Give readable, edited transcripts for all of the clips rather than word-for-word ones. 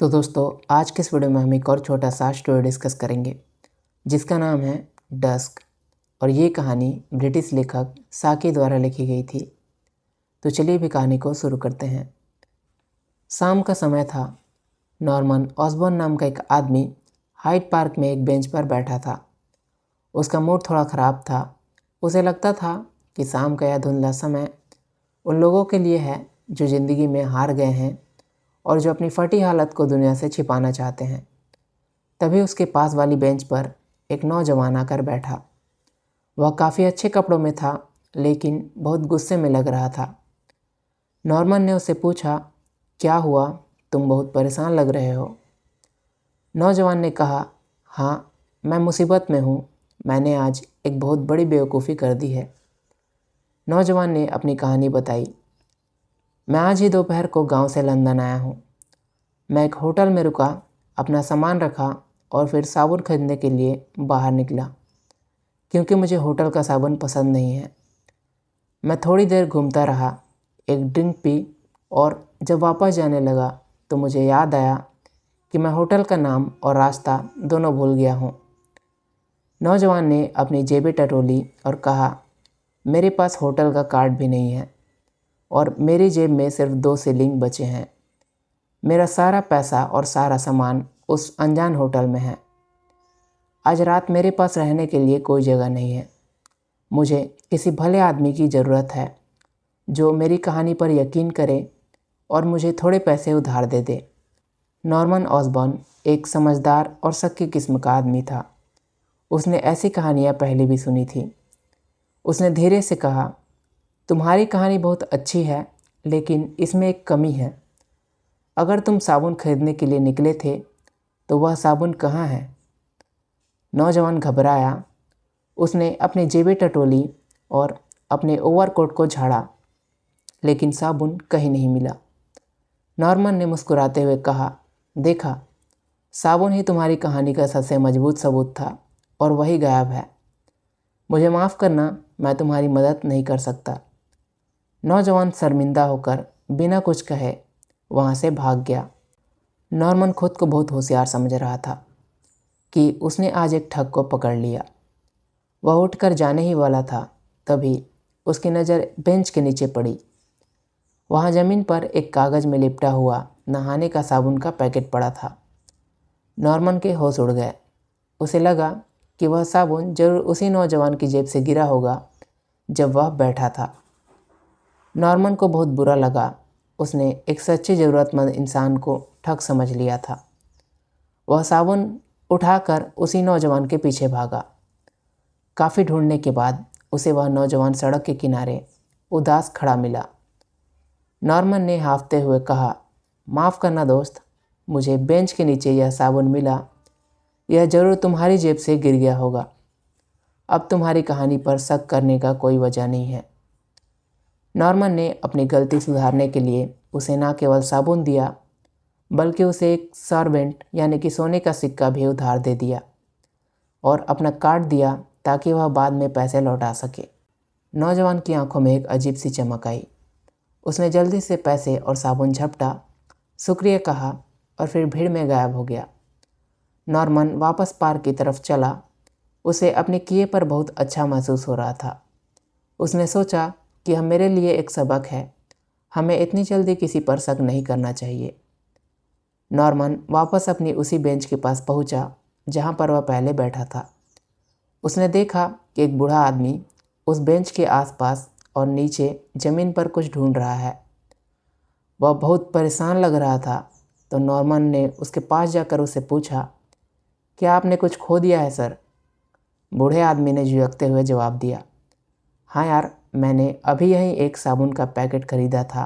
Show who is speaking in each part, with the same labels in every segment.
Speaker 1: तो दोस्तों, आज के इस वीडियो में हम एक और छोटा सा स्टोरी डिस्कस करेंगे जिसका नाम है डस्क। और ये कहानी ब्रिटिश लेखक साकी द्वारा लिखी गई थी। तो चलिए भी कहानी को शुरू करते हैं। शाम का समय था। नॉर्मन ऑसबॉर्न नाम का एक आदमी हाइड पार्क में एक बेंच पर बैठा था। उसका मूड थोड़ा ख़राब था। उसे लगता था कि शाम का यह धुंधला समय उन लोगों के लिए है जो ज़िंदगी में हार गए हैं और जो अपनी फटी हालत को दुनिया से छिपाना चाहते हैं। तभी उसके पास वाली बेंच पर एक नौजवान आकर बैठा। वह काफ़ी अच्छे कपड़ों में था, लेकिन बहुत गुस्से में लग रहा था। नॉर्मन ने उससे पूछा, क्या हुआ, तुम बहुत परेशान लग रहे हो। नौजवान ने कहा, हाँ, मैं मुसीबत में हूँ। मैंने आज एक बहुत बड़ी बेवकूफ़ी कर दी है। नौजवान ने अपनी कहानी बताई। मैं आज ही दोपहर को गांव से लंदन आया हूँ। मैं एक होटल में रुका, अपना सामान रखा और फिर साबुन खरीदने के लिए बाहर निकला, क्योंकि मुझे होटल का साबुन पसंद नहीं है। मैं थोड़ी देर घूमता रहा, एक ड्रिंक पी और जब वापस जाने लगा तो मुझे याद आया कि मैं होटल का नाम और रास्ता दोनों भूल गया हूँ। नौजवान ने अपनी जेबें टटोली और कहा, मेरे पास होटल का कार्ड भी नहीं है और मेरी जेब में सिर्फ 2 शिलिंग बचे हैं। मेरा सारा पैसा और सारा सामान उस अनजान होटल में है। आज रात मेरे पास रहने के लिए कोई जगह नहीं है। मुझे किसी भले आदमी की ज़रूरत है जो मेरी कहानी पर यकीन करे और मुझे थोड़े पैसे उधार दे दे। नॉर्मन ऑसबॉर्न एक समझदार और शक्की किस्म का आदमी था। उसने ऐसी कहानियाँ पहले भी सुनी थी। उसने धीरे से कहा, तुम्हारी कहानी बहुत अच्छी है, लेकिन इसमें एक कमी है। अगर तुम साबुन खरीदने के लिए निकले थे तो वह साबुन कहाँ है। नौजवान घबराया। उसने अपनी जेबें टटोली और अपने ओवरकोट को झाड़ा, लेकिन साबुन कहीं नहीं मिला। नॉर्मन ने मुस्कुराते हुए कहा, देखा, साबुन ही तुम्हारी कहानी का सबसे मजबूत सबूत था और वही गायब है। मुझे माफ़ करना, मैं तुम्हारी मदद नहीं कर सकता। नौजवान शर्मिंदा होकर बिना कुछ कहे वहाँ से भाग गया। नॉर्मन खुद को बहुत होशियार समझ रहा था कि उसने आज एक ठग को पकड़ लिया। वह उठकर जाने ही वाला था, तभी उसकी नज़र बेंच के नीचे पड़ी। वहाँ ज़मीन पर एक कागज़ में लिपटा हुआ नहाने का साबुन का पैकेट पड़ा था। नॉर्मन के होश उड़ गए। उसे लगा कि वह साबुन जरूर उसी नौजवान की जेब से गिरा होगा जब वह बैठा था। नॉर्मन को बहुत बुरा लगा। उसने एक सच्चे ज़रूरतमंद इंसान को ठग समझ लिया था। वह साबुन उठाकर उसी नौजवान के पीछे भागा। काफ़ी ढूंढने के बाद उसे वह नौजवान सड़क के किनारे उदास खड़ा मिला। नॉर्मन ने हांफते हुए कहा, माफ़ करना दोस्त, मुझे बेंच के नीचे यह साबुन मिला। यह ज़रूर तुम्हारी जेब से गिर गया होगा। अब तुम्हारी कहानी पर शक करने का कोई वजह नहीं है। नॉर्मन ने अपनी गलती सुधारने के लिए उसे न केवल साबुन दिया, बल्कि उसे एक सर्वेंट यानी कि सोने का सिक्का भी उधार दे दिया और अपना कार्ड दिया ताकि वह बाद में पैसे लौटा सके। नौजवान की आंखों में एक अजीब सी चमक आई। उसने जल्दी से पैसे और साबुन झपटा, शुक्रिया कहा और फिर भीड़ में गायब हो गया। नॉर्मन वापस पार्क की तरफ चला। उसे अपने किए पर बहुत अच्छा महसूस हो रहा था। उसने सोचा कि यह मेरे लिए एक सबक है। हमें इतनी जल्दी किसी पर शक नहीं करना चाहिए। नॉर्मन वापस अपनी उसी बेंच के पास पहुंचा जहां पर वह पहले बैठा था। उसने देखा कि एक बूढ़ा आदमी उस बेंच के आसपास और नीचे ज़मीन पर कुछ ढूंढ रहा है। वह बहुत परेशान लग रहा था, तो नॉर्मन ने उसके पास जाकर उससे पूछा, क्या आपने कुछ खो दिया है सर। बूढ़े आदमी ने झुकते हुए जवाब दिया, हाँ यार, मैंने अभी यहीं एक साबुन का पैकेट खरीदा था,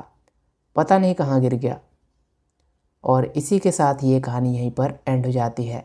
Speaker 1: पता नहीं कहाँ गिर गया। और इसी के साथ ये कहानी यहीं पर एंड हो जाती है।